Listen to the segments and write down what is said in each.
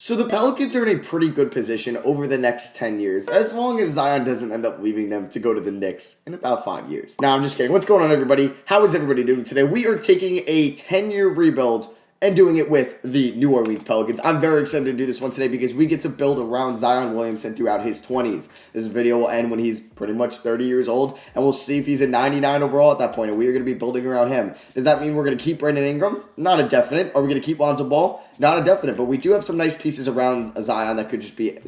So the Pelicans are in a pretty good position over the next 10 years, as long as Zion doesn't end up leaving them to go to the Knicks in about 5 years. Now, I'm just kidding. What's going on, everybody? How is everybody doing today? We are taking a 10-year rebuild and doing it with the New Orleans Pelicans. I'm very excited to do this one today because we get to build around Zion Williamson throughout his 20s. This video will end when he's pretty much 30 years old, and we'll see if he's a 99 overall at that point, and we are going to be building around him. Does that mean we're going to keep Brandon Ingram? Not a definite. Are we going to keep Lonzo Ball? Not a definite, but we do have some nice pieces around Zion that could just be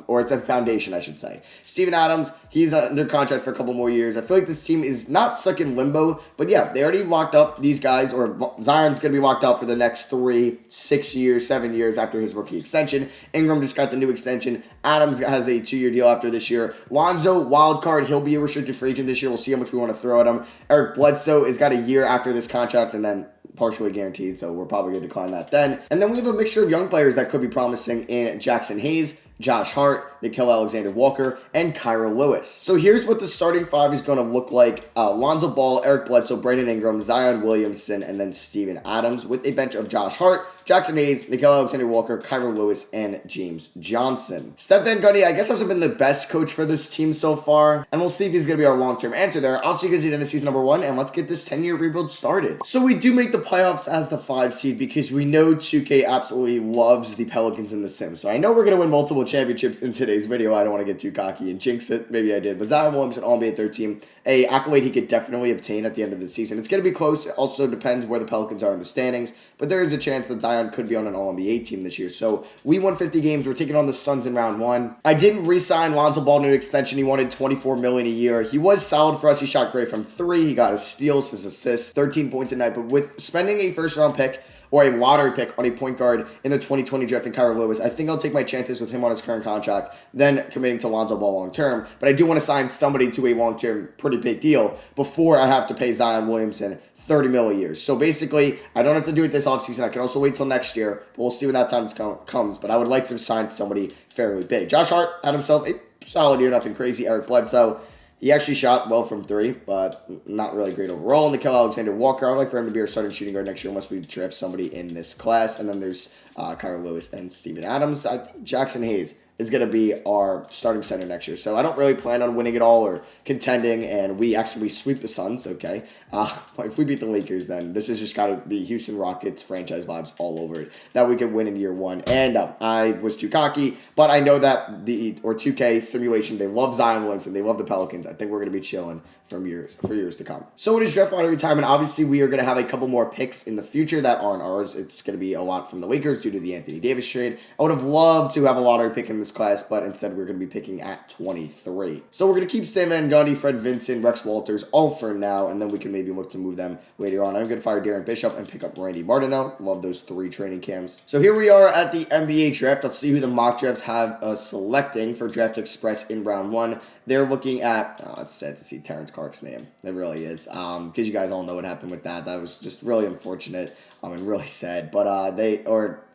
or it's a foundation, I should say. Steven Adams, he's under contract for a couple more years. I feel like this team is not stuck in limbo, but yeah, they already locked up these guys, or Zion's going to be locked up for the next 3, 6 years, 7 years after his rookie extension. Ingram just got the new extension. Adams has a 2-year deal after this year. Lonzo, wild card, he'll be a restricted free agent this year. We'll see how much we want to throw at him. Eric Bledsoe has got a year after this contract, and then partially guaranteed, so we're probably going to decline that then. And then we have a mixture of young players that could be promising in Jackson Hayes, Josh Hart, Nickeil Alexander-Walker, and Kyra Lewis. So here's what the starting five is going to look like. Lonzo Ball, Eric Bledsoe, Brandon Ingram, Zion Williamson, and then Steven Adams with a bench of Josh Hart, Jackson Hayes, Nickeil Alexander-Walker, Kyra Lewis, and James Johnson. Steph Van Gundy, I guess, hasn't been the best coach for this team so far, and we'll see if he's going to be our long-term answer there. I'll see you guys at the end of season number 1, and let's get this 10-year rebuild started. So we do make the playoffs as the 5 seed because we know 2K absolutely loves the Pelicans in the Sims. So I know we're going to win multiple championships in today's video. I don't want to get too cocky and jinx it. Maybe I did. But Zion Williamson, All-NBA third team, a accolade he could definitely obtain at the end of the season. It's going to be close. It also depends where the Pelicans are in the standings. But there is a chance that Zion could be on an All-NBA team this year. So we won 50 games. We're taking on the Suns in round 1. I didn't re-sign Lonzo Ball to an extension. He wanted $24 million a year. He was solid for us. He shot great from 3. He got his steals, his assists, 13 points a night. But with spending a first-round pick or a lottery pick on a point guard in the 2020 draft in Kyra Lewis, I think I'll take my chances with him on his current contract than committing to Lonzo Ball long-term. But I do want to sign somebody to a long-term pretty big deal before I have to pay Zion Williamson $30 million a year. So basically, I don't have to do it this offseason. I can also wait till next year, but we'll see when that time comes. But I would like to sign somebody fairly big. Josh Hart had himself a solid year, nothing crazy. Eric Bledsoe, he actually shot well from 3, but not really great overall. Nickeil Alexander-Walker, I would like for him to be our starting shooting guard next year unless we draft somebody in this class. And then there's Kyra Lewis and Steven Adams. I think Jackson Hayes is going to be our starting center next year. So I don't really plan on winning it all or contending, and we sweep the Suns, okay? If we beat the Lakers, then this has just got to be Houston Rockets franchise vibes all over it, that we could win in year 1. And I was too cocky, but I know that 2K simulation, they love Zion Williamson, they love the Pelicans. I think we're going to be chilling for years to come. So it is draft lottery time, and obviously we are going to have a couple more picks in the future that aren't ours. It's going to be a lot from the Lakers due to the Anthony Davis trade. I would have loved to have a lottery pick in this class, but instead we're going to be picking at 23. So we're going to keep Stan Van Gundy, Fred Vincent, Rex Walters all for now, and then we can maybe look to move them later on. I'm going to fire Darren Bishop and pick up Randy Martineau. Love those 3 training camps. So here we are at the NBA draft. Let's see who the mock drafts have selecting for Draft Express in round 1. They're looking at, it's sad to see Terrence Clark's name. It really is. Because you guys all know what happened with that. That was just really unfortunate and really sad. But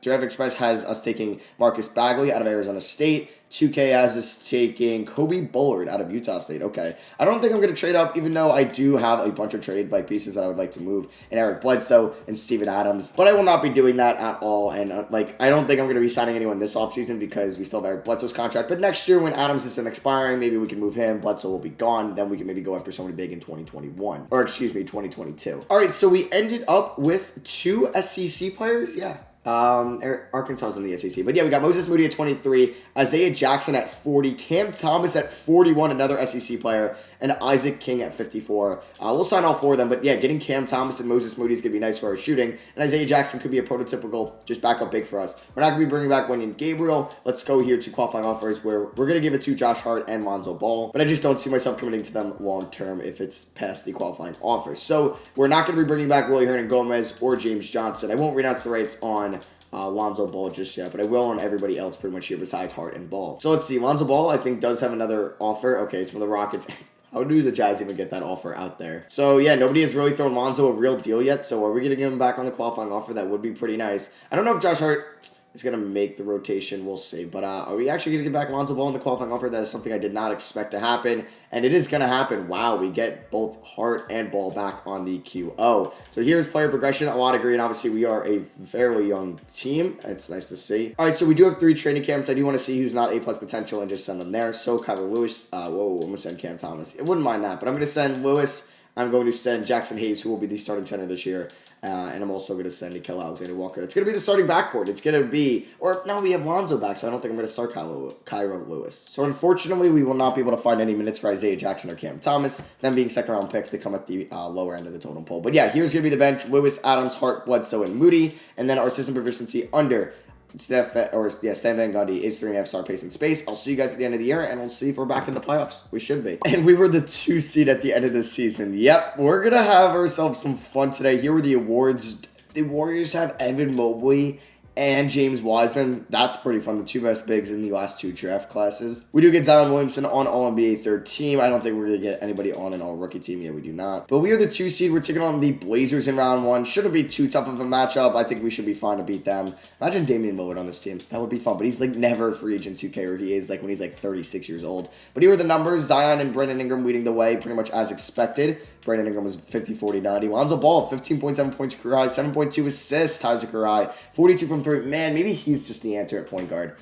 Draft Express has us taking Marcus Bagley out of Arizona State. 2K has us taking Kobe Bullard out of Utah State. Okay. I don't think I'm going to trade up, even though I do have a bunch of trade pieces that I would like to move in Eric Bledsoe and Steven Adams. But I will not be doing that at all. And I don't think I'm going to be signing anyone this offseason because we still have Eric Bledsoe's contract. But next year when Adams isn't expiring, maybe we can move him. Bledsoe will be gone. Then we can maybe go after somebody big in 2021. Or 2022. All right. So we ended up with 2 SEC players. Yeah. Arkansas is in the SEC. But yeah, we got Moses Moody at 23, Isaiah Jackson at 40, Cam Thomas at 41, another SEC player, and Isaac King at 54. We'll sign all 4 of them, but yeah, getting Cam Thomas and Moses Moody is going to be nice for our shooting, and Isaiah Jackson could be a prototypical just backup big for us. We're not going to be bringing back Wenyen Gabriel. Let's go here to qualifying offers where we're going to give it to Josh Hart and Lonzo Ball, but I just don't see myself committing to them long term if it's past the qualifying offers. So we're not going to be bringing back Willie Hernan-Gomez or James Johnson. I won't renounce the rights on Lonzo Ball just yet, but I will on everybody else pretty much here besides Hart and Ball. So let's see. Lonzo Ball, I think, does have another offer. Okay, it's from the Rockets. How do the Jazz even get that offer out there? So, yeah, nobody has really thrown Lonzo a real deal yet, so are we going to give him back on the qualifying offer? That would be pretty nice. I don't know if Josh Hart is going to make the rotation. We'll see. But are we actually going to get back Lonzo Ball in the qualifying offer? That is something I did not expect to happen. And it is going to happen. Wow, we get both Hart and Ball back on the QO. So here's player progression. A lot of green. Obviously, we are a fairly young team. It's nice to see. All right, so we do have 3 training camps. I do want to see who's not A+ potential and just send them there. So Kyler Lewis. I'm going to send Cam Thomas. I wouldn't mind that, but I'm going to send Lewis. I'm going to send Jackson Hayes, who will be the starting center this year. And I'm also going to send Nickeil Alexander-Walker. It's going to be the starting backcourt. It's going to be, or no, we have Lonzo back, so I don't think I'm going to start Kyra Lewis. So unfortunately, we will not be able to find any minutes for Isaiah Jackson or Cam Thomas. Them being second-round picks, they come at the lower end of the totem pole. But yeah, here's going to be the bench. Lewis, Adams, Hart, Bledsoe, and Moody. And then our system proficiency under Stan Van Gundy is 3.5 star pace and space. I'll see you guys at the end of the year, and we'll see if we're back in the playoffs. We should be. And we were the 2 seed at the end of the season. Yep, we're going to have ourselves some fun today. Here were the awards. The Warriors have Evan Mobley and James Wiseman. That's pretty fun. The 2 best bigs in the last 2 draft classes. We do get Zion Williamson on All-NBA third team. I don't think we're going to get anybody on an all-rookie team. Yeah, we do not. But we are the 2 seed. We're taking on the Blazers in round 1. Shouldn't be too tough of a matchup. I think we should be fine to beat them. Imagine Damian Lillard on this team. That would be fun. But he's like never free agent 2K, or he is like when he's like 36 years old. But here are the numbers. Zion and Brandon Ingram leading the way pretty much as expected. Brandon Ingram was 50, 40, 90. Lonzo Ball, 15.7 points career high, 7.2 assists, ties a career high, 42 from 3. Man, maybe he's just the answer at point guard.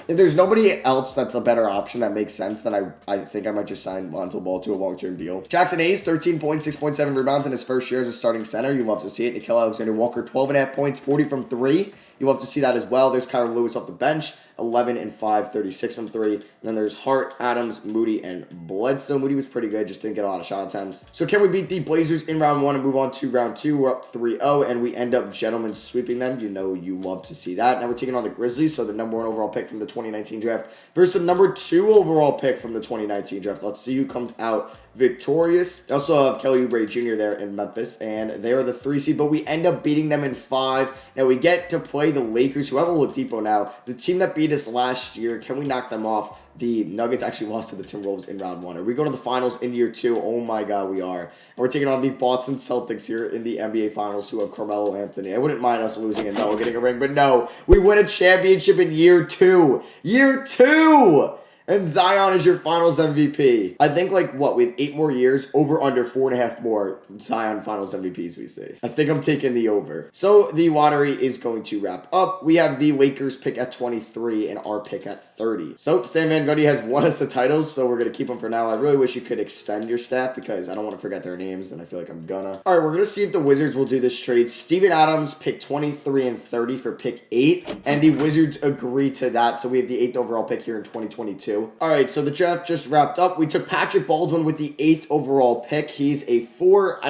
If there's nobody else that's a better option that makes sense, then I think I might just sign Lonzo Ball to a long-term deal. Jackson Hayes, 13 points, 6.7 rebounds in his first year as a starting center. You love to see it. Nickeil Alexander-Walker, 12.5 points, 40 from 3. You love to see that as well. There's Kyler Lewis off the bench, 11 and 5, 36 from 3. And then there's Hart, Adams, Moody, and Bledsoe. Moody was pretty good, just didn't get a lot of shot attempts. So can we beat the Blazers in round 1 and move on to round 2? We're up 3-0, and we end up gentlemen sweeping them. You know you love to see that. Now we're taking on the Grizzlies, so the number 1 overall pick from the 2019 draft versus the number 2 overall pick from the 2019 draft. Let's see who comes out victorious. They also have Kelly Oubre Jr. there in Memphis, and they are the 3 seed, but we end up beating them in 5. Now we get to play the Lakers, who have Oladipo now. The team that beat us last year, can we knock them off? The Nuggets actually lost to the Timberwolves in round 1. Are we going to the finals in year 2? Oh my god, we are. And we're taking on the Boston Celtics here in the NBA Finals, who have Carmelo Anthony. I wouldn't mind us losing and no getting a ring, but no. We win a championship in year 2. Year 2! And Zion is your finals MVP. I think, like, what, we have 8 more years, over under 4.5 more Zion finals MVPs we see. I think I'm taking the over. So the lottery is going to wrap up. We have the Lakers pick at 23 and our pick at 30. So Stan Van Gundy has won us the titles, so we're going to keep them for now. I really wish you could extend your staff because I don't want to forget their names, and I feel like I'm gonna. All right, we're going to see if the Wizards will do this trade. Steven Adams pick 23 and 30 for pick 8, and the Wizards agree to that. So we have the 8th overall pick here in 2022. All right, so the draft just wrapped up. We took Patrick Baldwin with the 8th overall pick. He's a 4.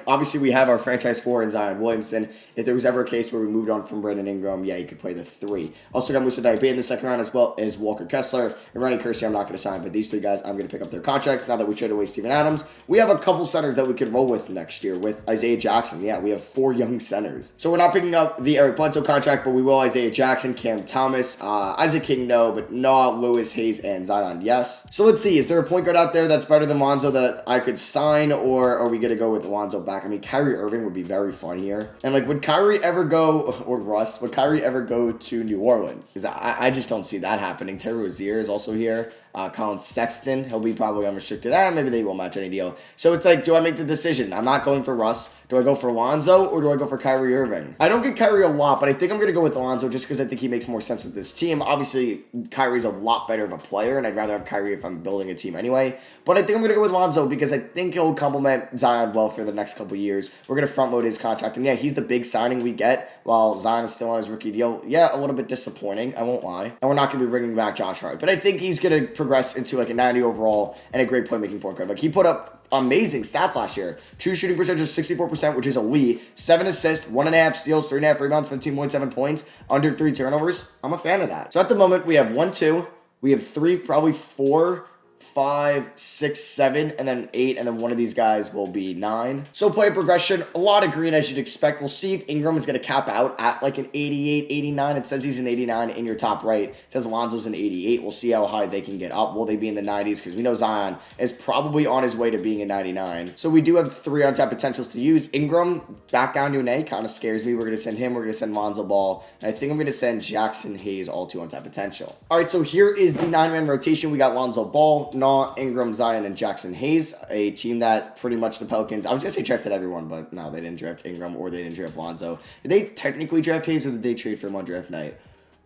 Obviously we have our franchise 4 in Zion Williamson. If there was ever a case where we moved on from Brandon Ingram, yeah, he could play the 3. Also got Musa Diaby in the second round, as well as Walker Kessler. And Ronnie Kersey I'm not going to sign, but these 3 guys, I'm going to pick up their contracts. Now that we traded away Steven Adams, we have a couple centers that we could roll with next year with Isaiah Jackson. Yeah, we have 4 young centers. So we're not picking up the Eric Bledsoe contract, but we will Isaiah Jackson, Cam Thomas, Isaac King, no, but not Lewis, Hayes, and Zion, yes. So let's see, is there a point guard out there that's better than Lonzo that I could sign, or are we going to go with Lonzo back? I mean, Kyrie Irving would be very fun here. And like, would Kyrie ever go, or Russ, would Kyrie ever go to New Orleans? Because I just don't see that happening. Terry Rozier is also here. Colin Sexton, he'll be probably unrestricted. Maybe they won't match any deal. So it's like, do I make the decision? I'm not going for Russ. Do I go for Lonzo or do I go for Kyrie Irving? I don't get Kyrie a lot, but I think I'm going to go with Lonzo just because I think he makes more sense with this team. Obviously, Kyrie's a lot better of a player, and I'd rather have Kyrie if I'm building a team anyway. But I think I'm going to go with Lonzo because I think he'll complement Zion well for the next couple years. We're going to front load his contract. And yeah, he's the big signing we get while Zion is still on his rookie deal. Yeah, a little bit disappointing. I won't lie. And we're not going to be bringing back Josh Hart. But I think he's going to progress into like a 90 overall and a great playmaking point guard. Like, he put up amazing stats last year. True shooting percentage is 64%, which is elite. 7 assists, 1.5 steals, 3.5 rebounds, 15.7 points, under 3 turnovers. I'm a fan of that. So at the moment, we have 1, 2. We have 3, probably 4 5, 6, 7, and then 8, and then one of these guys will be 9. So player progression, a lot of green as you'd expect. We'll see if Ingram is going to cap out at like an 88, 89. It says he's an 89 in your top right. It says Alonzo's an 88. We'll see how high they can get up. Will they be in the 90s? Because we know Zion is probably on his way to being a 99. So we do have 3 on-tap potentials to use. Ingram back down to an A kind of scares me. We're going to send him. We're going to send Lonzo Ball. And I think I'm going to send Jackson Hayes, all 2 on-tap potential. All right, so here is the 9-man rotation. We got Lonzo Ball, Nah, Ingram, Zion, and Jackson Hayes, a team that pretty much the Pelicans, I was going to say drafted everyone, but no, they didn't draft Ingram or they didn't draft Lonzo. Did they technically draft Hayes or did they trade for him on draft night?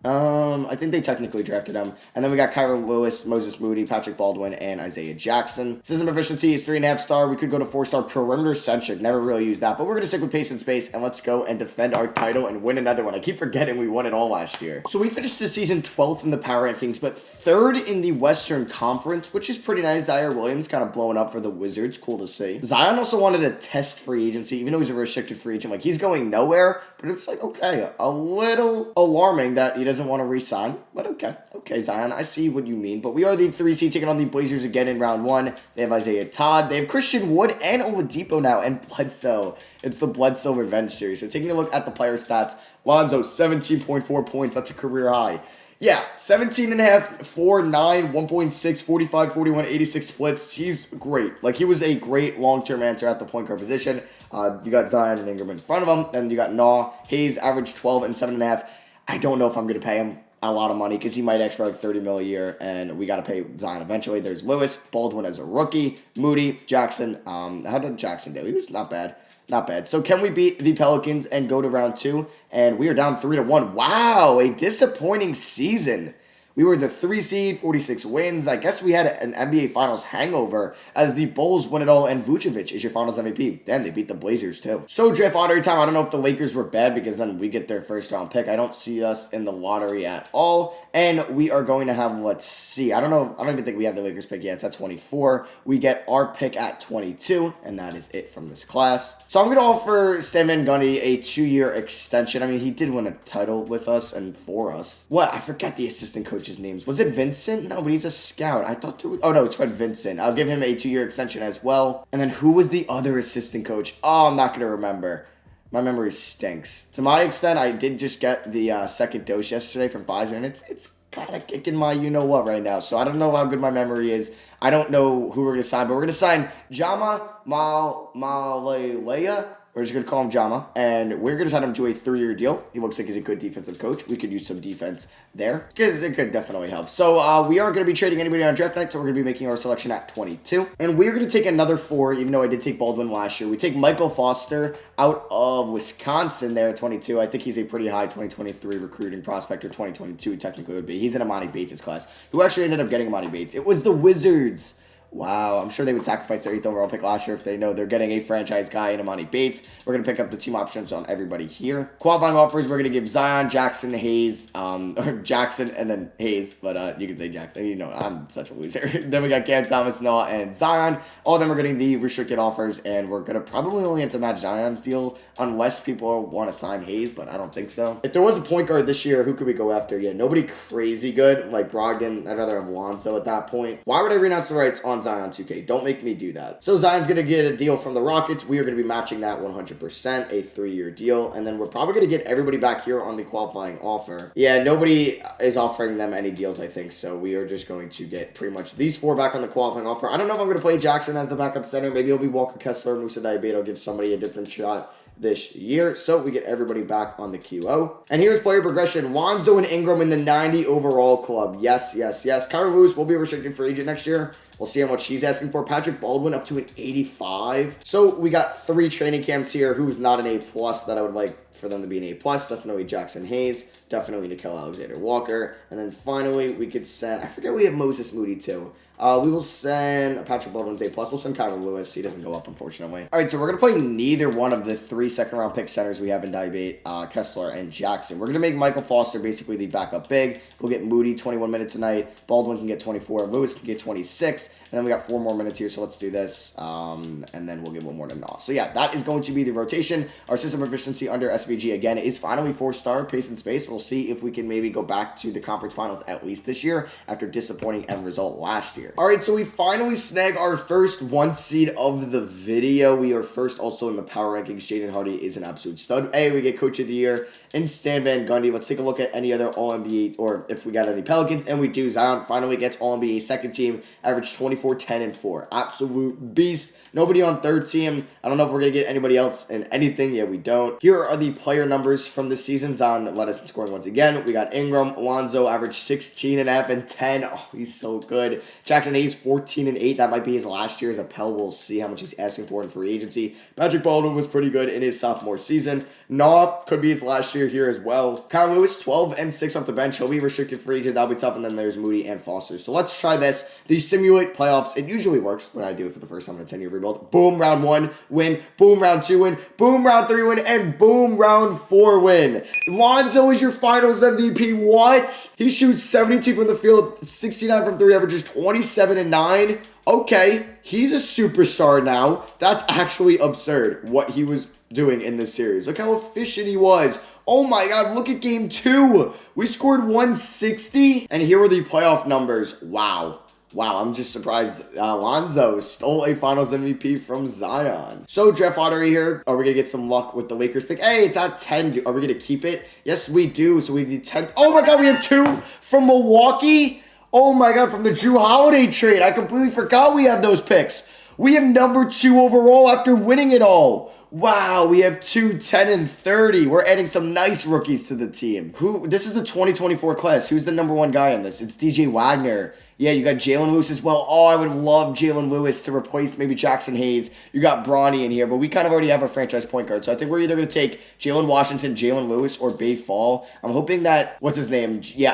I think they technically drafted him. And then we got Kyron Lewis, Moses Moody, Patrick Baldwin, and Isaiah Jackson. System efficiency is 3.5 star. We could go to 4-star perimeter centric. Never really used that, but we're going to stick with pace and space, and let's go and defend our title and win another one. I keep forgetting we won it all last year. So we finished the season 12th in the power rankings, but 3rd in the Western Conference, which is pretty nice. Zaire Williams kind of blowing up for the Wizards. Cool to see. Zion also wanted a test free agency, even though he's a restricted free agent. Like, he's going nowhere, but it's like, okay, a little alarming that he doesn't want to re-sign. But okay, Zion, I see what you mean. But we are the 3 seed taking on the Blazers again in round 1. They have Isaiah Todd. They have Christian Wood and Oladipo now, and Bledsoe. It's the Bledsoe Revenge series. So taking a look at the player stats, Lonzo, 17.4 points. That's a career high. Yeah, 17.5, 4, 9, 1.6, 45, 41, 86 splits. He's great. Like, he was a great long-term answer at the point guard position. You got Zion and Ingram in front of him. Then you got Nah. Hayes averaged 12 and 7.5. I don't know if I'm going to pay him a lot of money because he might ask for like $30 million a year, and we got to pay Zion eventually. There's Lewis, Baldwin as a rookie, Moody, Jackson. How did Jackson do? He was not bad. Not bad. So can we beat the Pelicans and go to round 2? And we are down 3-1. Wow, a disappointing season. We were the 3 seed, 46 wins. I guess we had an NBA Finals hangover as the Bulls win it all, and Vucevic is your Finals MVP. Then they beat the Blazers too. So draft lottery time. I don't know if the Lakers were bad because then we get their first round pick. I don't see us in the lottery at all. And we are going to have, let's see. I don't even think we have the Lakers pick yet. It's at 24. We get our pick at 22, and that is it from this class. So I'm going to offer Stan Van Gundy a 2-year extension. I mean, he did win a title with us and for us. What? I forgot the assistant coach's names. Was it Vincent? No, but he's a scout. I thought oh no, it's Fred Vincent. I'll give him a 2-year extension as well. And then who was the other assistant coach? Oh, I'm not going to remember. My memory stinks. To my extent, I did just get the second dose yesterday from Pfizer, and it's kind of kicking my you-know-what right now. So I don't know how good my memory is. I don't know who we're going to sign, but we're going to sign Jama Malelea. We're just going to call him Jama, and we're going to sign him to a 3-year deal. He looks like he's a good defensive coach. We could use some defense there because it could definitely help. So we aren't going to be trading anybody on draft night, so we're going to be making our selection at 22. And we're going to take another 4, even though I did take Baldwin last year. We take Michael Foster out of Wisconsin there at 22. I think he's a pretty high 2023 recruiting prospect, or 2022 he technically would be. He's in Amani Bates' class. Who actually ended up getting Amani Bates? It was the Wizards. Wow, I'm sure they would sacrifice their 8th overall pick last year if they know they're getting a franchise guy in Amani Bates. We're going to pick up the team options on everybody here. Qualifying offers, we're going to give Zion, Jackson, Hayes, or Jackson and then Hayes, but you can say Jackson. You know, I'm such a loser. Then we got Cam Thomas, Noah, and Zion. All of them are getting the restricted offers, and we're going to probably only have to match Zion's deal unless people want to sign Hayes, but I don't think so. If there was a point guard this year, who could we go after? Yeah, nobody crazy good, like Brogdon. I'd rather have Lonzo at that point. Why would I renounce the rights on Zion 2K? Don't make me do that. So Zion's going to get a deal from the Rockets. We are going to be matching that 100%, a 3-year deal. And then we're probably going to get everybody back here on the qualifying offer. Yeah, nobody is offering them any deals, I think. So we are just going to get pretty much these 4 back on the qualifying offer. I don't know if I'm going to play Jackson as the backup center. Maybe it'll be Walker Kessler, Musa Diabeto, give somebody a different shot this year. So we get everybody back on the QO. And here's player progression. Lonzo and Ingram in the 90 overall club. Yes. Kyron Lewis will be a restricted free agent next year. We'll see how much he's asking for. Patrick Baldwin up to an 85. So we got 3 training camps here. Who's not an A+ that I would like for them to be an A+. Definitely Jackson Hayes. Definitely Nickeil Alexander-Walker. And then finally, we could send, I forget we have Moses Moody too. We will send Patrick Baldwin's A+. We'll send Kyron Lewis. He doesn't go up, unfortunately. All right, so we're going to play neither one of the 3 second-round pick centers we have in Diabate, Kessler, and Jackson. We're going to make Michael Foster basically the backup big. We'll get Moody 21 minutes a night. Baldwin can get 24. Lewis can get 26. 6. And then we got 4 more minutes here, so let's do this. And then we'll give one more to Nah. So yeah, that is going to be the rotation. Our system efficiency under SVG, again, is finally 4-star, pace and space. We'll see if we can maybe go back to the conference finals at least this year after disappointing end result last year. All right, so we finally snag our first 1 seed of the video. We are first also in the power rankings. Jaden Hardy is an absolute stud. Hey, we get Coach of the Year and Stan Van Gundy. Let's take a look at any other All-NBA, or if we got any Pelicans, and we do. Zion finally gets All-NBA second team, average 24, 10, and 4. Absolute beast. Nobody on third team. I don't know if we're going to get anybody else in anything. Yeah, we don't. Here are the player numbers from this season. Zion led us in scoring once again. We got Ingram, Alonzo, average 16.5 and 10. Oh, he's so good. Jackson Hayes, 14 and 8. That might be his last year as a Pel. We'll see how much he's asking for in free agency. Patrick Baldwin was pretty good in his sophomore season. Nah could be his last year here as well. Kyle Lewis, 12 and 6 off the bench. He'll be restricted free agent. That'll be tough. And then there's Moody and Foster. So let's try this. The simulate playoffs. It usually works when I do it for the first time in a 10-year rebuild. Boom, round 1, win. Boom, round 2, win. Boom, round 3, win. And boom, round 4, win. Lonzo is your finals MVP. What? He shoots 72 from the field, 69 from 3, averages 27 and 9. Okay, he's a superstar now. That's actually absurd what he was doing in this series. Look how efficient he was. Oh my God, look at game 2. We scored 160, and here were the playoff numbers. Wow. Wow, I'm just surprised Lonzo stole a finals MVP from Zion. So, draft lottery here. Are we going to get some luck with the Lakers pick? Hey, it's at 10. Are we going to keep it? Yes, we do. So, we have the 10th. Oh my God, we have 2 from Milwaukee. Oh my God, from the Drew Holiday trade. I completely forgot we have those picks. We have number 2 overall after winning it all. Wow, we have 2, 10, and 30. We're adding some nice rookies to the team. This is the 2024 class. Who's the number 1 guy in this? It's DJ Wagner. Yeah, you got Jalen Lewis as well. Oh, I would love Jalen Lewis to replace maybe Jackson Hayes. You got Bronny in here, but we kind of already have a franchise point guard. So I think we're either going to take Jalen Washington, Jalen Lewis, or Bay Fall. I'm hoping that, what's his name? Yeah,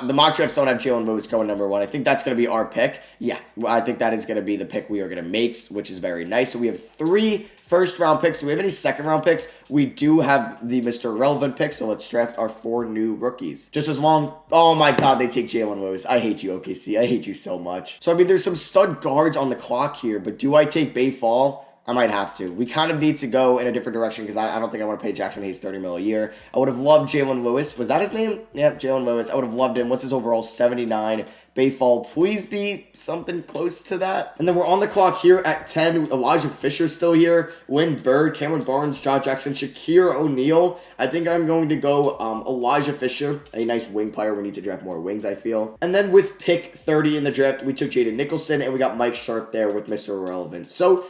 the mock drafts don't have Jalen Lewis going number 1. I think that's going to be our pick. Yeah, I think that is going to be the pick we are going to make, which is very nice. So we have 3 first-round picks. Do we have any second-round picks? We do have the Mr. Relevant pick, so let's draft our 4 new rookies. Just as long... Oh, my God, they take Jalen Lewis. I hate you, OKC. I hate you so much. So, I mean, there's some stud guards on the clock here, but do I take Bay Fall? I might have to. We kind of need to go in a different direction because I don't think I want to pay Jackson Hayes $30 million a year. I would have loved Jalen Lewis. Was that his name? Yep, Jalen Lewis. I would have loved him. What's his overall? 79. Bayfall, please be something close to that. And then we're on the clock here at 10. Elijah Fisher's still here. Lynn Bird, Cameron Barnes, John Jackson, Shakir O'Neal. I think I'm going to go Elijah Fisher, a nice wing player. We need to draft more wings, I feel. And then with pick 30 in the draft, we took Jaden Nicholson, and we got Mike Sharp there with Mr. Irrelevant. So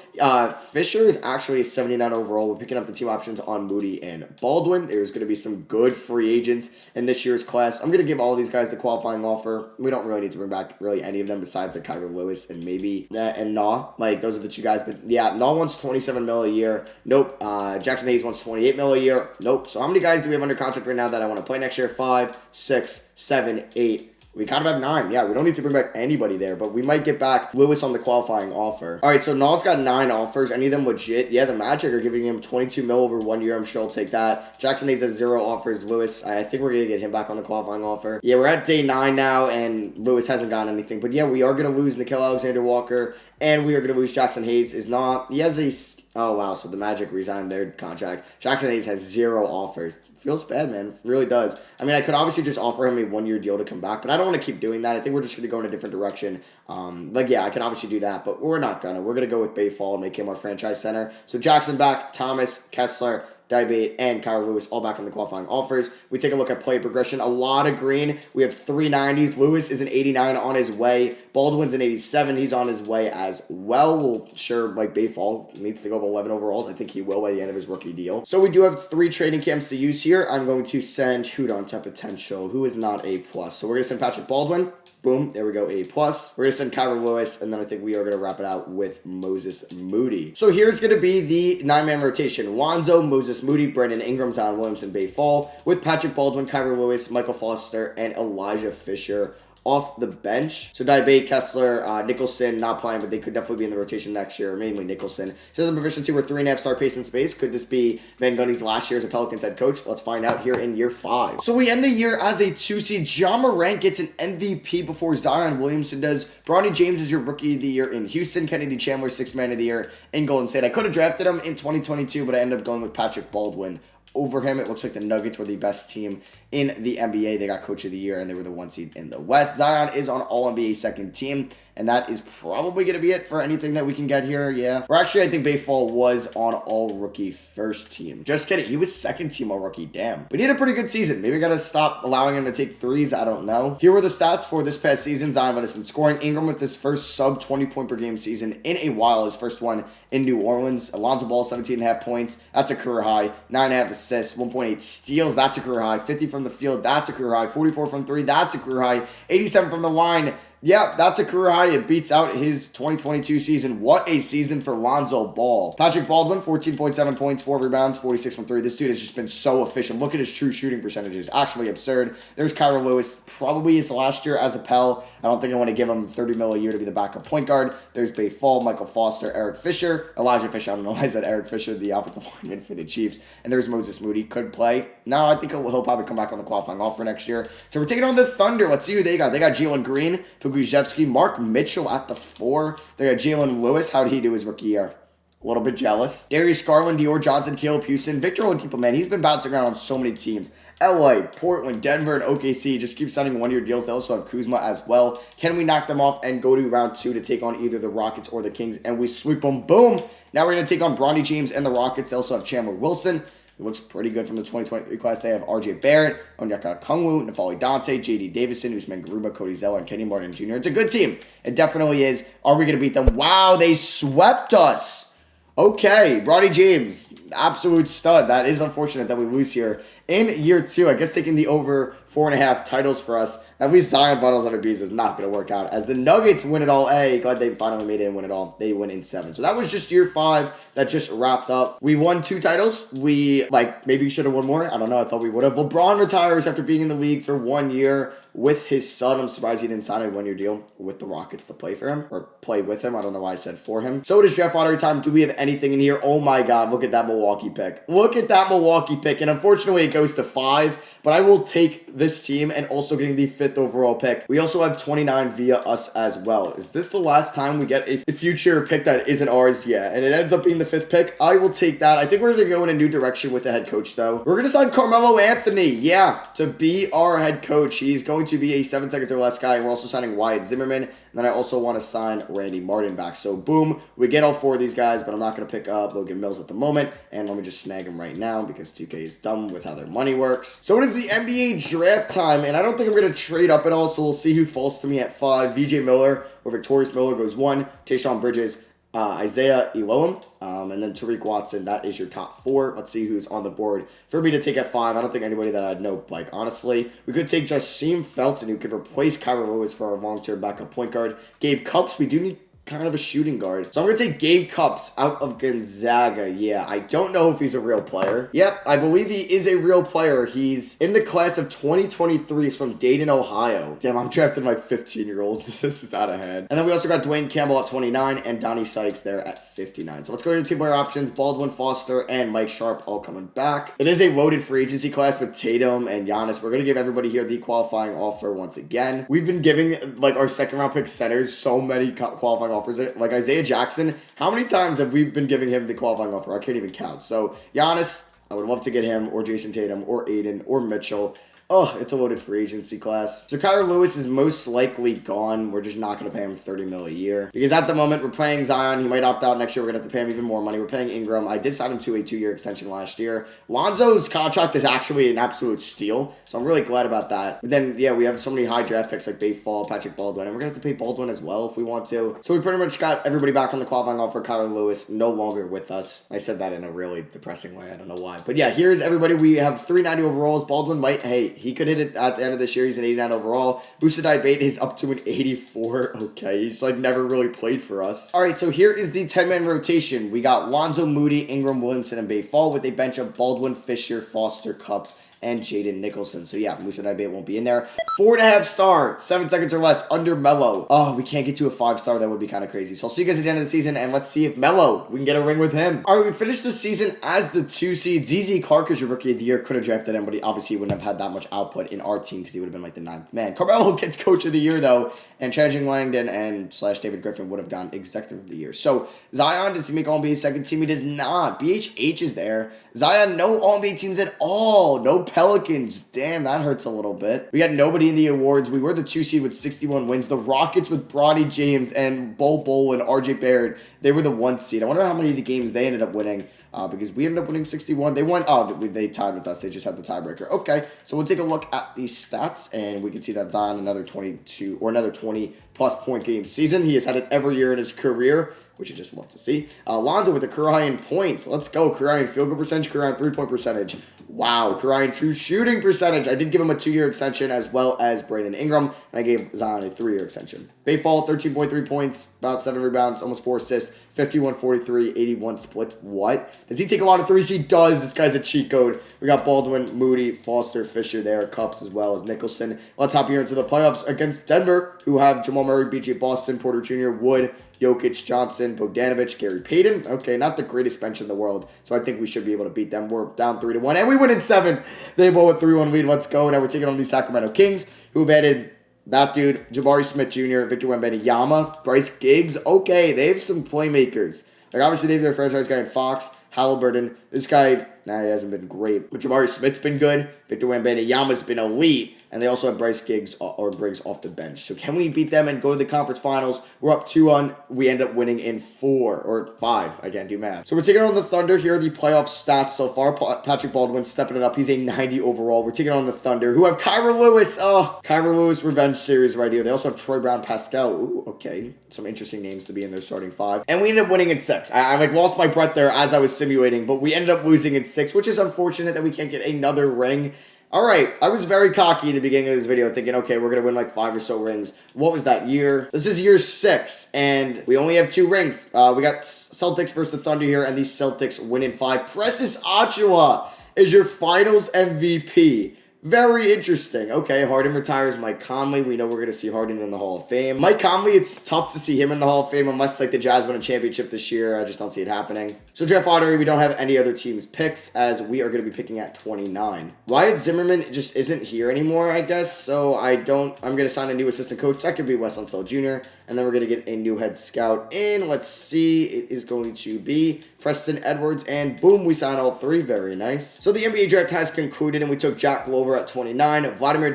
Fisher is actually a 79 overall. We're picking up the team options on Moody and Baldwin. There's going to be some good free agents in this year's class. I'm going to give all of these guys the qualifying offer. We don't really need to bring back really any of them besides like Kyrie Lewis and maybe and Nah. Like those are the 2 guys. But yeah, Nah wants $27 million a year. Nope. Jackson Hayes wants $28 million a year. Nope. So how many guys do we have under contract right now that I want to play next year? 5, 6, 7, 8. We kind of have 9. Yeah, we don't need to bring back anybody there, but we might get back Lewis on the qualifying offer. All right, so Nah's got 9 offers. Any of them legit? Yeah, the Magic are giving him $22 million over 1 year. I'm sure I'll take that. Jackson Hayes has 0 offers. Lewis, I think we're going to get him back on the qualifying offer. Yeah, we're at day 9 now, and Lewis hasn't gotten anything. But yeah, we are going to lose Nickeil Alexander-Walker, and we are going to lose Jackson Hayes. He has a... Oh, wow, so the Magic resigned their contract. Jackson Hayes has 0 offers. Feels bad, man. Really does. I mean, I could obviously just offer him a 1-year deal to come back, but I don't want to keep doing that. I think we're just going to go in a different direction. Yeah, I can obviously do that, but we're not going to. We're going to go with Bayfall and make him our franchise center. So Jackson back, Thomas, Kessler, Dybate, and Kyrie Lewis all back on the qualifying offers. We take a look at play progression. A lot of green. We have 3 90s. Lewis is an 89 on his way. Baldwin's an 87. He's on his way as well. We'll sure like Bayfall needs to go up 11 overalls. I think he will by the end of his rookie deal. So we do have 3 trading camps to use here. I'm going to send Hudon to potential, who is not A+. So we're going to send Patrick Baldwin. Boom, there we go, A+. We're going to send Kyrie Lewis, and then I think we are going to wrap it out with Moses Moody. So here's going to be the 9-man rotation. Lonzo, Moses Moody, Brandon Ingram, Zion Williamson, Bay Fall, with Patrick Baldwin, Kyrie Lewis, Michael Foster, and Elijah Fisher off the bench. So Dibate, Kessler, Nicholson not playing, but they could definitely be in the rotation next year, mainly Nicholson. Says in proficiency, we're 3.5 star pace and space. Could this be Van Gundy's last year as a Pelicans head coach? Let's find out here in year 5. So we end the year as a 2 seed. Ja Morant gets an MVP before Zion Williamson does. Bronny James is your rookie of the year in Houston. Kennedy Chandler, 6th man of the year in Golden State. I could have drafted him in 2022, but I ended up going with Patrick Baldwin over him. It looks like the Nuggets were the best team in the NBA. They got coach of the year, and they were the 1 seed in the West. Zion is on All-NBA second team, and that is probably going to be it for anything that we can get here, yeah. Or actually, I think Bayfall was on All-Rookie first team. Just kidding. He was second team All-Rookie. Damn. But he had a pretty good season. Maybe we got to stop allowing him to take threes. I don't know. Here were the stats for this past season. Zion Williamson scoring. Ingram with his first sub 20 point per game season in a while. His first one in New Orleans. Alonzo Ball, 17.5 points. That's a career high. 9.5 assists. 1.8 steals. That's a career high. 50 from the field. That's a career high. 44 from 3. That's a career high. 87 from the line. Yeah, that's a career high. It beats out his 2022 season. What a season for Lonzo Ball. Patrick Baldwin, 14.7 points, 4 rebounds, 46 from 3. This dude has just been so efficient. Look at his true shooting percentages. Actually absurd. There's Kyra Lewis, probably his last year as a Pell. I don't think I want to give him $30 million a year to be the backup point guard. There's Bay Fall, Michael Foster, Eric Fisher, Elijah Fisher. I don't know why I said Eric Fisher, the offensive lineman for the Chiefs. And there's Moses Moody. Could play. No, I think he'll probably come back on the qualifying offer next year. So we're taking on the Thunder. Let's see who they got. They got Jalen Green, Pugujevsky, Mark Mitchell at the 4. They got Jalen Lewis. How did he do his rookie year? A little bit jealous. Darius Garland, Dior Johnson, Caleb Houston, Victor Oladipo, man, he's been bouncing around on so many teams. LA, Portland, Denver, and OKC just keep signing one-year deals. They also have Kuzma as well. Can we knock them off and go to round 2 to take on either the Rockets or the Kings? And we sweep them. Boom! Now we're going to take on Bronny James and the Rockets. They also have Chandler Wilson. It looks pretty good from the 2023 class. They have RJ Barrett, Onyeka Okongwu, N'Faly Dante, JD Davison, Usman Garuba, Cody Zeller, and Kenny Martin Jr. It's a good team. It definitely is. Are we going to beat them? Wow, they swept us. Okay, Bronny James, absolute stud. That is unfortunate that we lose here in year 2. I guess taking the over 4.5 titles for us. At least Zion Finals MVPs is not going to work out. As the Nuggets win it all, glad they finally made it and win it all. They win in 7. So that was just year 5 that just wrapped up. We won 2 titles. We, maybe should have won more. I don't know. I thought we would have. LeBron retires after being in the league for 1 year with his son. I'm surprised he didn't sign a 1-year deal with the Rockets to play for him or play with him. I don't know why I said for him. So it is draft lottery time. Do we have anything in here? Oh my God. Look at that Milwaukee pick. Look at that Milwaukee pick. And unfortunately, it goes to 5. But I will take this team and also getting the 5th overall pick. We also have 29 via us as well. Is this the last time we get a future pick that isn't ours? Yeah, and it ends up being the 5th pick. I will take that. I think we're going to go in a new direction with the head coach, though. We're going to sign Carmelo Anthony, to be our head coach. He's going to be a 7 seconds or less guy. And we're also signing Wyatt Zimmerman. And then I also want to sign Randy Martin back. So, boom, we get all 4 of these guys, but I'm not going to pick up Logan Mills at the moment. And let me just snag him right now because 2K is dumb with how their money works. So, it is the NBA draft time, and I don't think I'm going to trade up at all, so we'll see who falls to me at 5. VJ Miller or Victorious Miller goes 1. Tayshaun Bridges, Isaiah Elohim, and then Tariq Watson. That is your top 4. Let's see who's on the board for me to take at 5. I don't think anybody that I'd know, honestly. We could take Jasheem Felton, who could replace Kyra Lewis for our long-term backup point guard. Gabe Cups, we do need kind of a shooting guard. So I'm going to take Gabe Cups out of Gonzaga. Yeah, I don't know if he's a real player. Yep, I believe he is a real player. He's in the class of 2023. He's from Dayton, Ohio. Damn, I'm drafting 15-year-olds. This is out of hand. And then we also got Dwayne Campbell at 29 and Donnie Sykes there at 59. So let's go into 2-player options. Baldwin Foster and Mike Sharp all coming back. It is a loaded free agency class with Tatum and Giannis. We're going to give everybody here the qualifying offer once again. We've been giving our second-round pick centers so many qualifying offers. Like Isaiah Jackson, how many times have we been giving him the qualifying offer? I can't even count. So Giannis, I would love to get him, or Jason Tatum, or Aiden, or Mitchell. Oh, it's a loaded free agency class. So Kyra Lewis is most likely gone. We're just not going to pay him $30 million a year. Because at the moment, we're paying Zion. He might opt out next year. We're going to have to pay him even more money. We're paying Ingram. I did sign him to a 2-year extension last year. Lonzo's contract is actually an absolute steal. So I'm really glad about that. But then, yeah, we have so many high draft picks like Bayfall, Patrick Baldwin. And we're going to have to pay Baldwin as well if we want to. So we pretty much got everybody back on the qualifying offer. Kyra Lewis no longer with us. I said that in a really depressing way. I don't know why. But yeah, here's everybody. We have 390 overalls. Baldwin might, he could hit it at the end of this year. He's an 89 overall. Boostedai Bate is up to an 84. Okay, he's never really played for us. All right, so here is the 10-man rotation. We got Lonzo, Moody, Ingram, Williamson, and Bayfall with a bench of Baldwin, Fisher, Foster, Cups, and Jaden Nicholson. So yeah, Musa Naibe won't be in there. 4.5 star, 7 seconds or less, under Melo. Oh, we can't get to a 5 star. That would be kind of crazy. So I'll see you guys at the end of the season, and let's see if Melo, we can get a ring with him. All right, we finished the season as the 2 seed. ZZ Clark is your rookie of the year. Could have drafted him, but he obviously wouldn't have had that much output in our team because he would have been like the 9th man. Carmelo gets coach of the year though, and Channing Langdon and / David Griffin would have gone executive of the year. So Zion, does he make All-NBA second team? He does not. BHH is there. Zion, no All-NBA teams at all. No Pelicans. Damn, that hurts a little bit. We got nobody in the awards. We were the 2 seed with 61 wins. The Rockets with Bronny James and Bol and RJ Barrett, they were the 1 seed. I wonder how many of the games they ended up winning, because we ended up winning 61. They won. Oh, they tied with us. They just had the tiebreaker. Okay, so we'll take a look at these stats, and we can see that Zion another 22 or another 20-plus point game season. He has had it every year in his career, which you just love to see. Lonzo with a career high in points. Let's go. Career high in field goal percentage, career high in 3-point percentage. Wow. Career high in true shooting percentage. I did give him a 2-year extension as well as Brandon Ingram, and I gave Zion a 3-year extension. Bayfall, 13.3 points, about 7 rebounds, almost 4 assists, 51, 43, 81 splits. What? Does he take a lot of threes? He does. This guy's a cheat code. We got Baldwin, Moody, Foster, Fisher there, Cups as well as Nicholson. Let's hop here into the playoffs against Denver, who have Jamal Murray, BJ Boston, Porter Jr., Wood, Jokic, Johnson, Bogdanovich, Gary Payton. Okay, not the greatest bench in the world, so I think we should be able to beat them. We're down 3-1, and we win in 7. They blow a 3-1 lead. Let's go. Now we're taking on the Sacramento Kings, who have added that dude, Jabari Smith Jr., Victor Wembanyama, Bryce Giggs. Okay, they have some playmakers. Like, obviously, they have their franchise guy in Fox, Halliburton. This guy, he hasn't been great, but Jabari Smith's been good. Victor Wembanyama's been elite. And they also have Bryce Giggs or Briggs off the bench. So can we beat them and go to the conference finals? We're up 2-1. We end up winning in 4 or 5. I can't do math. So we're taking on the Thunder. Here are the playoff stats so far. Patrick Baldwin stepping it up. He's a 90 overall. We're taking on the Thunder, who have Kyra Lewis. Oh, Kyra Lewis revenge series right here. They also have Troy Brown Pascal. Ooh, okay. Some interesting names to be in their starting 5. And we ended up winning in 6. I like lost my breath there as I was simulating, but we ended up losing in 6, which is unfortunate that we can't get another ring. All right, I was very cocky in the beginning of this video thinking, okay, we're going to win like 5 or so rings. What was that year? This is year 6, and we only have 2 rings. We got Celtics versus the Thunder here, and the Celtics win in 5. Precious Achiuwa is your finals MVP. Very interesting. Okay, Harden retires Mike Conley. We know we're going to see Harden in the Hall of Fame. Mike Conley, it's tough to see him in the Hall of Fame unless like the Jazz win a championship this year. I just don't see it happening. So draft lottery, we don't have any other team's picks as we are going to be picking at 29. Wyatt Zimmerman just isn't here anymore, I guess. So I'm going to sign a new assistant coach. That could be Wes Unseld Jr. And then we're going to get a new head scout in. Let's see. It is going to be Preston Edwards, and boom, we signed all 3. Very nice. So the NBA draft has concluded, and we took Jack Glover at 29, Vladimir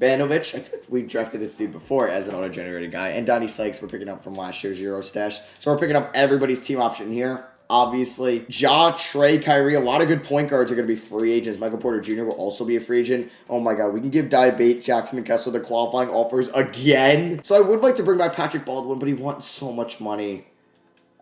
Banovic, I think we drafted this dude before as an auto-generated guy, and Donnie Sykes we're picking up from last year's Euro stash. So we're picking up everybody's team option here. Obviously, Ja, Trey, Kyrie, a lot of good point guards are going to be free agents. Michael Porter Jr. will also be a free agent. Oh my God, we can give Dye Bate, Jackson, and Kessler the qualifying offers again. So I would like to bring back Patrick Baldwin, but he wants so much money.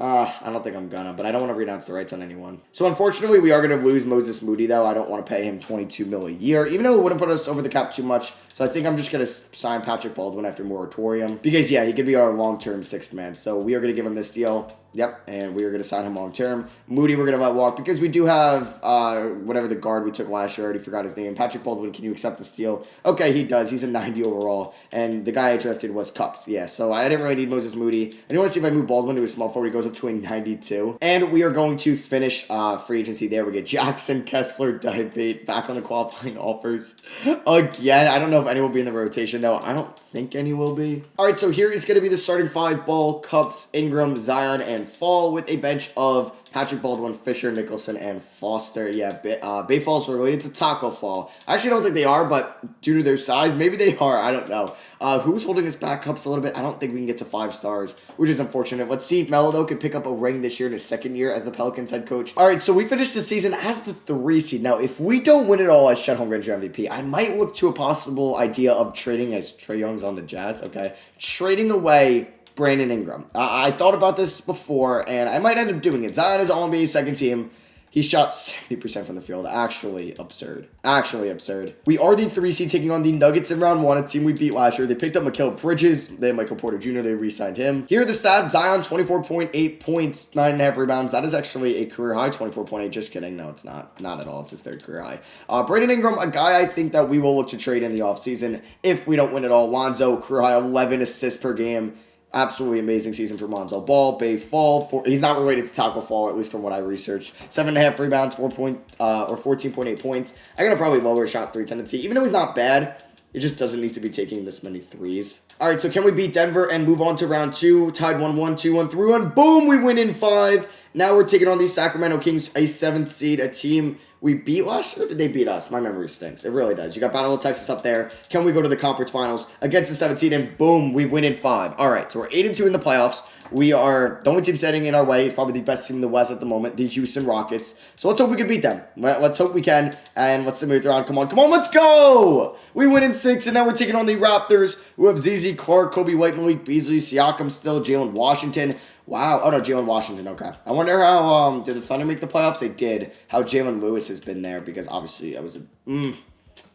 I don't think I'm gonna, but I don't want to renounce the rights on anyone. So unfortunately, we are going to lose Moses Moody, though. I don't want to pay him $22 million a year, even though it wouldn't put us over the cap too much. So I think I'm just going to sign Patrick Baldwin after moratorium. Because, yeah, he could be our long-term 6th man. So we are going to give him this deal. Yep, and we are going to sign him long-term. Moody, we're going to let walk because we do have whatever the guard we took last year. I already forgot his name. Patrick Baldwin, can you accept this deal? Okay, he does. He's a 90 overall. And the guy I drafted was Cups. Yeah, so I didn't really need Moses Moody. I do want to see if I move Baldwin to a small forward. He goes up to a 92. And we are going to finish free agency there. We get Jackson, Kessler, Dybate back on the qualifying offers again. I don't know if any will be in the rotation, though. I don't think any will be. All right, so here is going to be the starting 5. Ball, Cups, Ingram, Zion, and Fall with a bench of Patrick Baldwin, Fisher, Nicholson, and Foster. Yeah, Bay Fall's related to Taco Fall. I actually don't think they are, but due to their size, maybe they are. I don't know. Who's holding his back Cups a little bit? I don't think we can get to 5 stars, which is unfortunate. Let's see if Melo can pick up a ring this year in his 2nd year as the Pelicans head coach. All right, so we finished the season as the 3 seed. Now, if we don't win it all as Chet Holmgren's your MVP, I might look to a possible idea of trading as Trae Young's on the Jazz, okay? Trading away Brandon Ingram. I thought about this before, and I might end up doing it. Zion is All-NBA 2nd team. He shot 70% from the field. Actually absurd. Actually absurd. We are the 3 seed taking on the Nuggets in round 1, a team we beat last year. They picked up Mikal Bridges. They had Michael Porter Jr. They re-signed him. Here are the stats. Zion, 24.8 points, 9.5 rebounds. That is actually a career high, 24.8. Just kidding. No, it's not. Not at all. It's his 3rd career high. Brandon Ingram, a guy I think that we will look to trade in the offseason if we don't win it all. Lonzo, career high, 11 assists per game. Absolutely amazing season for Lonzo Ball. Bay Fall, he's not related to Taco Fall, at least from what I researched. 7.5 rebounds, 14.8 points. I gotta probably lower shot 3 tendency. Even though he's not bad, it just doesn't need to be taking this many threes. All right, so can we beat Denver and move on to round 2? Tied 1-1, 2-1, 3-1. Boom, we win in 5. Now we're taking on the Sacramento Kings, a 7th seed, a team we beat last year, or did they beat us? My memory stinks. It really does. You got Battle of Texas up there. Can we go to the conference finals against the 7th seed, and boom, we win in 5. All right, so we're 8-2 in the playoffs. We are the only team standing in our way. Is probably the best team in the West at the moment, the Houston Rockets. So let's hope we can beat them. Let's hope we can, and let's move around. Come on, let's go! We win in 6, and now we're taking on the Raptors, who have ZZ Clark, Kobe White, Malik Beasley, Siakam still, Jalen Washington. Wow. Oh, no, Jalen Washington. Okay. I wonder how, did the Thunder make the playoffs? They did. How Jalen Lewis has been there, because obviously that was a,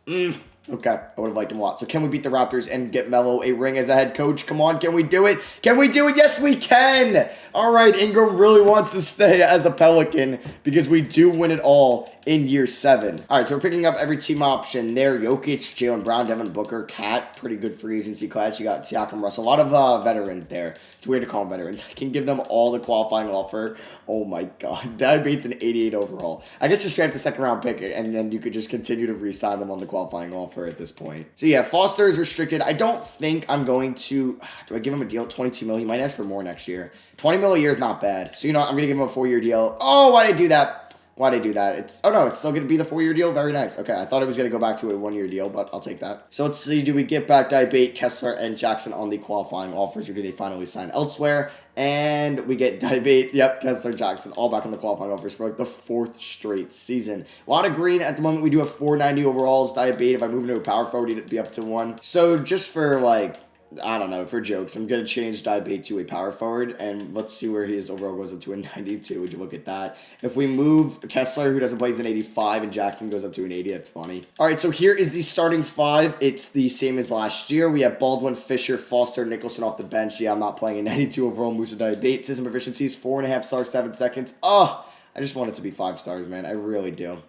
okay. I would have liked him a lot. So can we beat the Raptors and get Melo a ring as a head coach? Come on. Can we do it? Can we do it? Yes, we can. All right. Ingram really wants to stay as a Pelican because we do win it all in year 7. All right, so we're picking up every team option there. Jokic, Jaylen Brown, Devin Booker, Cat, pretty good free agency class. You got Siakam, Russell, a lot of veterans there. It's weird to call them veterans. I can give them all the qualifying offer. Oh my God, Dad Bates an 88 overall. I guess just draft the 2nd round pick, and then you could just continue to re-sign them on the qualifying offer at this point. So yeah, Foster is restricted. I don't think I'm going to. Do I give him a deal? 22 million. He might ask for more next year. 20 million a year is not bad. So you know, I'm gonna give him a 4-year deal. Oh, why did I do that? Why'd I do that? It's still going to be the 4-year deal. Very nice. Okay, I thought it was going to go back to a 1-year deal, but I'll take that. So let's see, do we get back Dybate, Kessler, and Jackson on the qualifying offers, or do they finally sign elsewhere? And we get Dybate, Kessler, Jackson, all back on the qualifying offers for like the 4th straight season. A lot of green at the moment. We do have 490 overalls. Dybate, if I move into a power forward, he'd be up to 1. So just for like, I don't know, for jokes, I'm going to change Dybate to a power forward, and let's see where his overall goes up to a 92. Would you look at that? If we move Kessler, who doesn't play, he's an 85, and Jackson goes up to an 80, that's funny. All right, so here is the starting 5. It's the same as last year. We have Baldwin, Fisher, Foster, Nicholson off the bench. Yeah, I'm not playing a 92 overall Musa Dybate. System efficiencies, 4.5 stars, 7 seconds. Oh, I just want it to be 5 stars, man. I really do.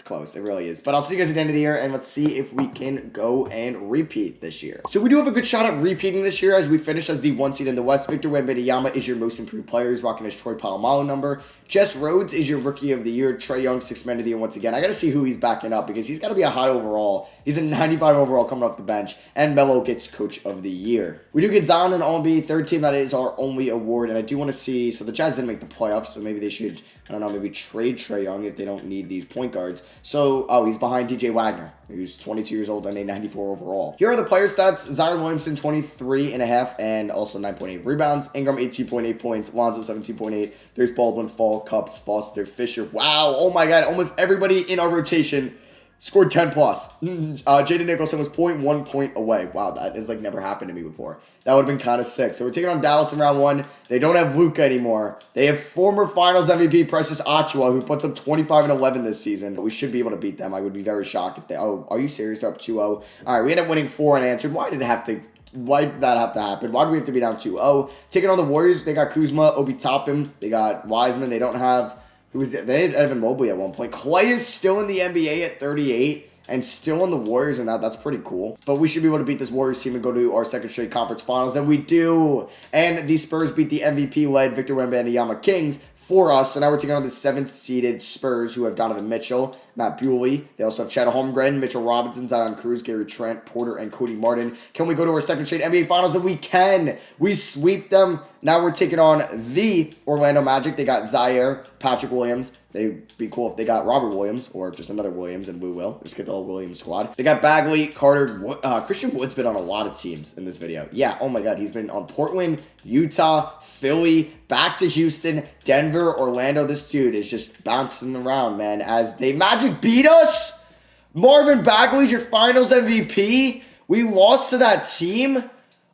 Close. It really is. But I'll see you guys at the end of the year, and let's see if we can go and repeat this year. So we do have a good shot at repeating this year as we finish as the 1 seed in the West. Victor Wembanyama is your most improved player. He's rocking his Troy Polamalu number. Jess Rhodes is your rookie of the year. Trae Young, 6th man of the year once again. I got to see who he's backing up because he's got to be a high overall. He's a 95 overall coming off the bench, and Melo gets coach of the year. We do get Zion and All-NBA, 3rd team. That is our only award, and I do want to see, so the Jazz didn't make the playoffs, so maybe they should, I don't know, maybe trade Trae Young if they don't need these point guards. So, he's behind DJ Wagner, who's 22 years old and a 94 overall. Here are the player stats. Zion Williamson, 23.5 and also 9.8 rebounds. Ingram, 18.8 points. Lonzo, 17.8. There's Baldwin, Fall, Cups, Foster, Fisher. Wow. Oh my God. Almost everybody in our rotation scored 10 plus. Jaden Nicholson was 0.1 point away. Wow, that has like never happened to me before. That would have been kind of sick. So we're taking on Dallas in round 1. They don't have Luka anymore. They have former Finals MVP Precious Achiuwa, who puts up 25 and 11 this season. But we should be able to beat them. I would be very shocked if they. Oh, are you serious? They're up 2-0. All right, we end up winning 4 unanswered. Why did that have to happen? Why do we have to be down 2-0? Taking on the Warriors, they got Kuzma, Obi Toppin. They got Wiseman. They don't have. Who was it? They had Evan Mobley at one point. Clay is still in the NBA at 38 and still on the Warriors, and that's pretty cool. But we should be able to beat this Warriors team and go to our 2nd straight conference finals, and we do. And the Spurs beat the MVP-led Victor Wembanyama Kings for us. So now we're taking on the 7th-seeded Spurs, who have Donovan Mitchell, Matt Bewley. They also have Chet Holmgren, Mitchell Robinson, Zion Cruz, Gary Trent, Porter, and Cody Martin. Can we go to our 2nd straight NBA Finals? And we can. We sweep them. Now we're taking on the Orlando Magic. They got Zaire, Patrick Williams. They'd be cool if they got Robert Williams or just another Williams, and we will. Just get the whole Williams squad. They got Bagley, Carter. Christian Wood's been on a lot of teams in this video. Yeah, oh my God. He's been on Portland, Utah, Philly, back to Houston, Denver, Orlando. This dude is just bouncing around, man. As they Magic beat us. Marvin Bagley's your Finals MVP. We lost to that team.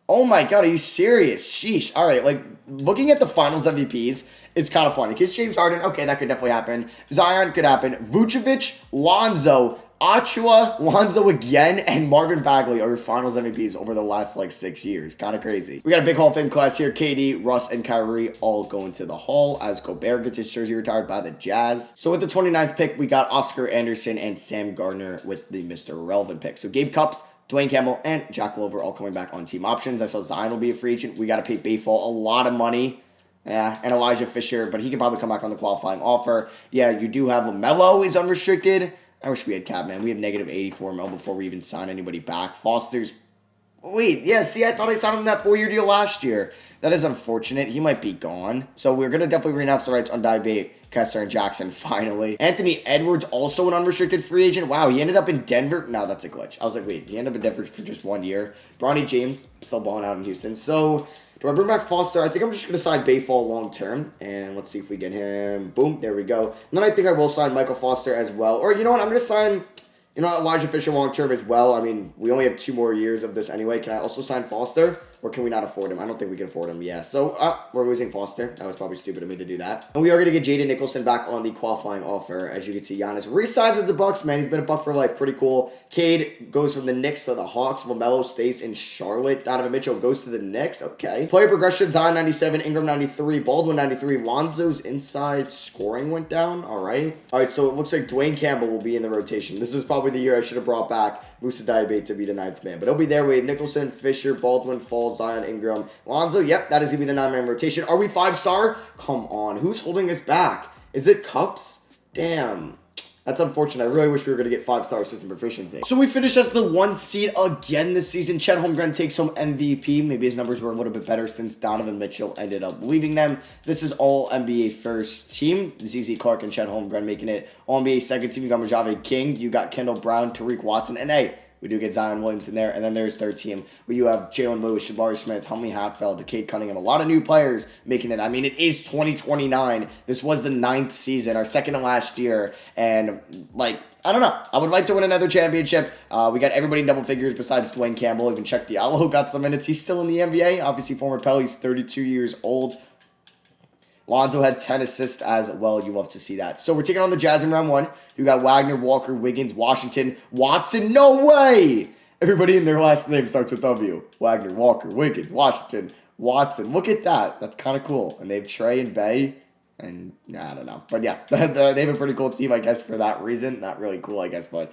Oh my God, are you serious? Sheesh. All right, like looking at the finals MVPs, it's kind of funny because James Harden, okay, that could definitely happen. Zion could happen. Vucevic, Lonzo, Achua, Lonzo again, and Marvin Bagley are your finals MVPs over the last like 6 years. Kind of crazy. We got a big Hall of Fame class here. KD, Russ, and Kyrie all going to the Hall as Gobert gets his jersey retired by the Jazz. So with the 29th pick, we got Oscar Anderson and Sam Gardner with the Mr. Relevant pick. So Gabe Cupps, Dwayne Campbell, and Jack Glover all coming back on team options. I saw Zion will be a free agent. We got to pay Bayfall a lot of money. Yeah, and Elijah Fisher, but he could probably come back on the qualifying offer. Yeah, you do have LaMelo is unrestricted. I wish we had cap, man. We have negative 84 mil before we even sign anybody back. Foster's... Wait, yeah, see, I thought I signed him that 4-year deal last year. That is unfortunate. He might be gone. So we're going to definitely renounce the rights on Dybate, Kessler, and Jackson, finally. Anthony Edwards, also an unrestricted free agent. Wow, he ended up in Denver. No, that's a glitch. I was like, wait, he ended up in Denver for just 1 year. Bronny James, still balling out in Houston. So... do I bring back Foster? I think I'm just going to sign Bayfall long term. And let's see if we get him. Boom. There we go. And then I think I will sign Michael Foster as well. Or you know what? I'm going to sign, Elijah Fisher long term as well. I mean, we only have 2 more years of this anyway. Can I also sign Foster? Or can we not afford him? I don't think we can afford him. Yeah. So we're losing Foster. That was probably stupid of me to do that. And we are going to get Jaden Nicholson back on the qualifying offer. As you can see, Giannis re-signs with the Bucks, man. He's been a Buck for life. Pretty cool. Cade goes from the Knicks to the Hawks. LaMelo stays in Charlotte. Donovan Mitchell goes to the Knicks. Okay. Player progression, Zion 97, Ingram 93, Baldwin 93. Lonzo's inside scoring went down. All right. All right, so it looks like Dwayne Campbell will be in the rotation. This is probably the year I should have brought back Musa Diabate to be the 9th man. But he'll be there. We have Nicholson, Fisher, Baldwin, Falls, Zion, Ingram, Lonzo. Yep, that is going to be the 9-man rotation. Are we 5-star? Come on. Who's holding us back? Is it Cups? Damn. That's unfortunate. I really wish we were going to get 5-star system proficiency. So we finished as the 1 seed again this season. Chet Holmgren takes home MVP. Maybe his numbers were a little bit better since Donovan Mitchell ended up leaving them. This is all NBA first team. ZZ Clark and Chet Holmgren making it all NBA second team. You got Mojave King. You got Kendall Brown, Tariq Watson. And hey, we do get Zion Williamson there. And then there's third team where you have Jalen Lewis, Jabari Smith, Helmy Hatfield, Cade Cunningham. A lot of new players making it. I mean, it is 2029. This was the 9th season, our second to last year. And, like, I don't know. I would like to win another championship. We got everybody in double figures besides Dwayne Campbell. Even Chuck Diallo got some minutes. He's still in the NBA. Obviously, former Pel. He's 32 years old. Lonzo had 10 assists as well. You love to see that. So we're taking on the Jazz in round 1. You got Wagner, Walker, Wiggins, Washington, Watson. No way! Everybody in their last name starts with W. Wagner, Walker, Wiggins, Washington, Watson. Look at that. That's kind of cool. And they have Trey and Bay. And I don't know. But yeah, they have a pretty cool team, I guess, for that reason. Not really cool, I guess, but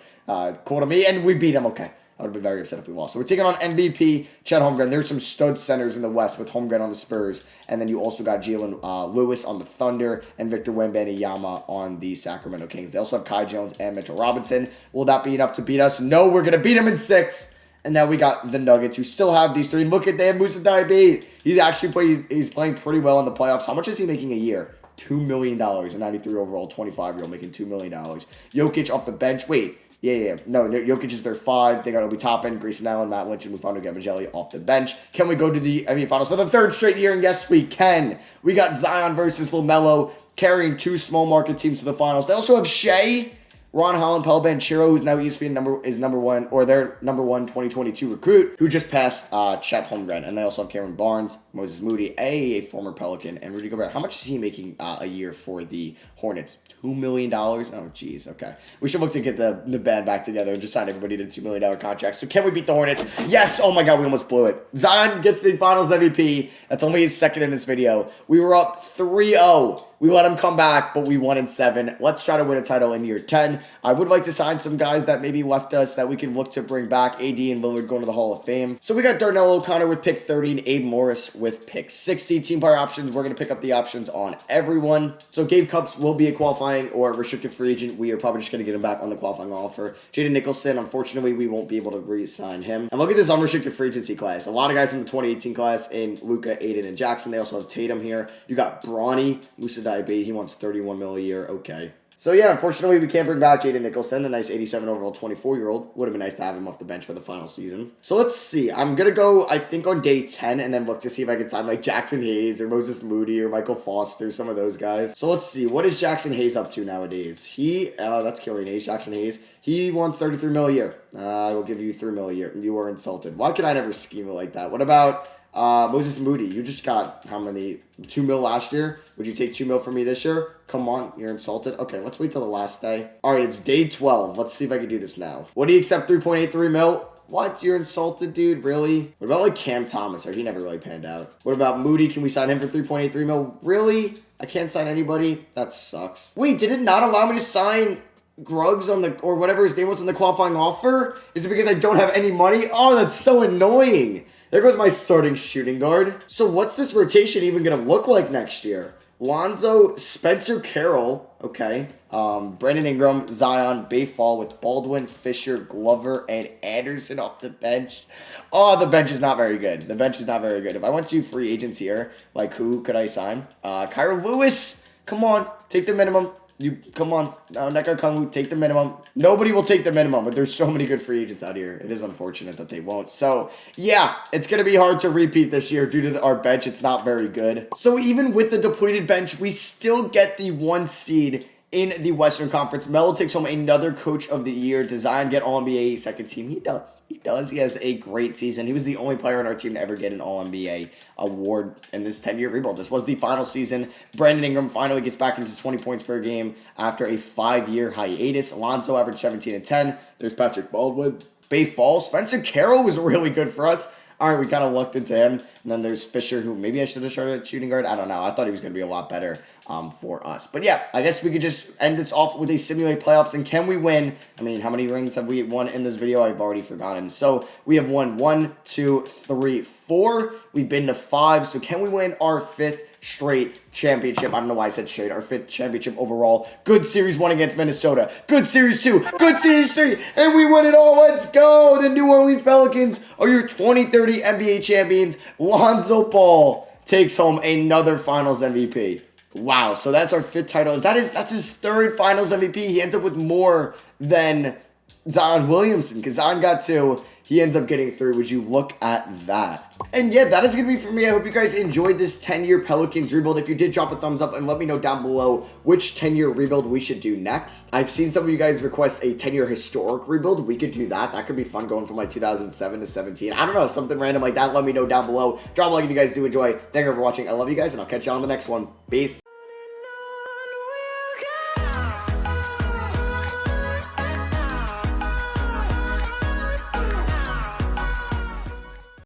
cool to me. And we beat them. Okay. I would have been very upset if we lost. So we're taking on MVP, Chet Holmgren. There's some stud centers in the West with Holmgren on the Spurs. And then you also got Jalen Lewis on the Thunder and Victor Wembanyama on the Sacramento Kings. They also have Kai Jones and Mitchell Robinson. Will that be enough to beat us? No, we're going to beat them in 6. And now we got the Nuggets, who still have these 3. Look at, they have Musa Diabate. He's playing pretty well in the playoffs. How much is he making a year? $2 million. A 93 overall, 25-year-old making $2 million. Jokic off the bench. Wait. Yeah. No, Jokic is their 5. They got Obi Toppin, Grayson Allen, Matt Lynch, and Mufano Gabajelli off the bench. Can we go to the NBA Finals for the 3rd straight year? And yes, we can. We got Zion versus LaMelo carrying 2 small market teams to the finals. They also have Shea, Ron Holland, Paolo Banchero, who's now ESPN number 1, or their number 1 2022 recruit, who just passed Chet Holmgren. And they also have Cameron Barnes, Moses Moody, a former Pelican, and Rudy Gobert. How much is he making a year for the Hornets? $2 million? Oh, jeez. Okay. We should look to get the band back together and just sign everybody to $2 million contracts. So can we beat the Hornets? Yes! Oh my god, we almost blew it. Zion gets the Finals MVP. That's only his 2nd in this video. We were up 3-0. We let him come back, but we won in 7. Let's try to win a title in year 10. I would like to sign some guys that maybe left us that we can look to bring back. AD and Lillard going to the Hall of Fame. So we got Darnell O'Connor with pick 30 and Abe Morris with pick 60. Team player options, we're going to pick up the options on everyone. So Gabe Cupps will be a qualifying or restricted free agent. We are probably just going to get him back on the qualifying offer. Jaden Nicholson, unfortunately, we won't be able to re-sign him. And look at this unrestricted free agency class. A lot of guys from the 2018 class in Luka, Aiden, and Jackson. They also have Tatum here. You got Bronny, Musa Diabate. He wants $31 million a year. Okay. So yeah, unfortunately, we can't bring back Jaden Nicholson, a nice 87 overall 24-year-old. Would have been nice to have him off the bench for the final season. So let's see. I'm going to go, I think, on day 10 and then look to see if I can sign like Jackson Hayes or Moses Moody or Michael Foster, some of those guys. So let's see. What is Jackson Hayes up to nowadays? That's Killian Hayes, Jackson Hayes. He wants 33 mil a year. I will give you 3 mil a year. You are insulted. Why could I never scheme it like that? What about Moses Moody? You just got how many? 2 mil last year. Would you take 2 mil from me this year? Come on, you're insulted. Okay, let's wait till the last day. All right, it's day 12. Let's see if I can do this now. What do you accept? 3.83 mil? What? You're insulted, dude? Really? What about like Cam Thomas? Or he never really panned out. What about Moody? Can we sign him for 3.83 mil? Really? I can't sign anybody? That sucks. Wait, did it not allow me to sign Gruggs on the, or whatever his name was on the qualifying offer? Is it because I don't have any money? Oh, that's so annoying. There goes my starting shooting guard. So what's this rotation even going to look like next year? Lonzo, Spencer Carroll, okay. Brandon Ingram, Zion, Bayfall with Baldwin, Fisher, Glover, and Anderson off the bench. Oh, the bench is not very good. The bench is not very good. If I went to free agents here, like who could I sign? Kyra Lewis, come on, take the minimum. Come on, Nneka Okongwu, take the minimum. Nobody will take the minimum, but there's so many good free agents out here. It is unfortunate that they won't. So, yeah, it's going to be hard to repeat this year due to our bench. It's not very good. So, even with the depleted bench, we still get the 1 seed in the Western Conference. Melo takes home another Coach of the Year. Does Zion get All-NBA second team? He does. He does. He has a great season. He was the only player on our team to ever get an All-NBA award in this 10-year rebuild. This was the final season. Brandon Ingram finally gets back into 20 points per game after a 5-year hiatus. Alonzo averaged 17 and 10. There's Patrick Baldwin. Bay Fall. Spencer Carroll was really good for us. All right, we kind of looked into him. And then there's Fisher, who maybe I should have started at shooting guard. I don't know. I thought he was going to be a lot better for us. But yeah, I guess we could just end this off with a simulate playoffs. And can we win? I mean, how many rings have we won in this video? I've already forgotten. So we have won 1, 2, 3, 4. We've been to 5. So can we win our 5th straight championship? I don't know why I said straight. Our 5th championship overall. Good series 1 against Minnesota. Good series 2. Good series 3. And we win it all. Let's go. The New Orleans Pelicans are your 2030 NBA champions. Lonzo Ball takes home another Finals MVP. Wow. So that's our 5th title. That's his 3rd Finals MVP. He ends up with more than Zion Williamson because Zion got 2. He ends up getting 3. Would you look at that? And yeah, that is going to be for me. I hope you guys enjoyed this 10-year Pelicans rebuild. If you did, drop a thumbs up and let me know down below which 10-year rebuild we should do next. I've seen some of you guys request a 10-year historic rebuild. We could do that. That could be fun going from like 2007 to 17. I don't know, something random like that. Let me know down below. Drop a like if you guys do enjoy. Thank you for watching. I love you guys, and I'll catch you on the next one. Peace.